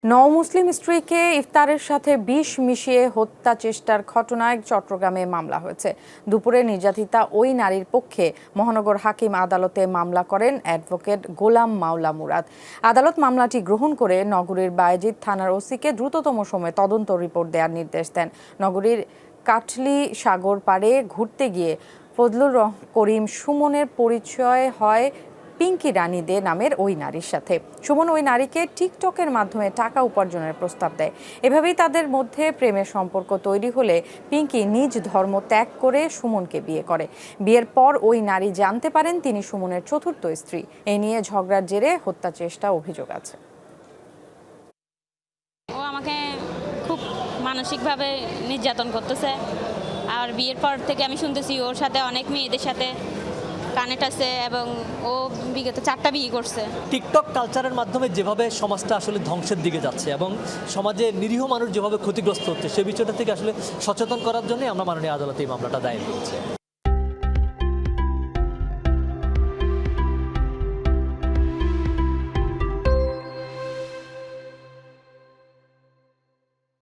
নও-মুসলিম স্ত্রীকে ইফতারের সাথে বিষ মিশিয়ে হত্যা চেষ্টার ঘটনায় চট্টগ্রামে মামলা হয়েছে। দুপুরে নির্যাতিতা ওই নারীর পক্ষে মহানগর হাকিম আদালতে মামলা করেন অ্যাডভোকেট গোলাম মাওলা মুরাদ। আদালত মামলাটি গ্রহণ করে নগরীর বায়েজিদ থানার ওসিকে দ্রুততম সময়ে তদন্ত রিপোর্ট দেওয়ার নির্দেশ দেন। নগরীর কাটলি সাগর পাড়ে ঘুরতে গিয়ে ফজলুর করিম সুমনের পরিচয় হয় পিঙ্কি রানী দে নামের ওই নারীর সাথে। সুমন ওই নারীকে টিকটকের মাধ্যমে টাকা উপার্জনের প্রস্তাব দেয়। এভাবেই তাদের মধ্যে প্রেমের সম্পর্ক তৈরি হলে পিঙ্কি নিজ ধর্ম ত্যাগ করে সুমনকে বিয়ে করে। বিয়ের পর ওই নারী জানতে পারেন তিনি সুমনের চতুর্থ স্ত্রী। এ নিয়ে ঝগড়ার জেরে হত্যা চেষ্টা অভিযোগ আছে। ও আমাকে খুব মানসিকভাবে নির্যাতন করতেছে। আর বিয়ের পর থেকে আমি শুনতেছি ওর সাথে অনেক মেয়েদের সাথে কানেক্ট আছে এবং ও বিগত 4টা বিয়ে করছে। টিকটক কালচারের মাধ্যমে যেভাবে সমাজটা আসলে ধ্বংসের দিকে যাচ্ছে এবং সমাজে নিরীহ মানুষ যেভাবে ক্ষতিগ্রস্ত হচ্ছে সে বিষয়টা থেকে আসলে সচেতন করার জন্য আমরা মাননীয় আদালতে এই মামলাটা দায়ের করেছি।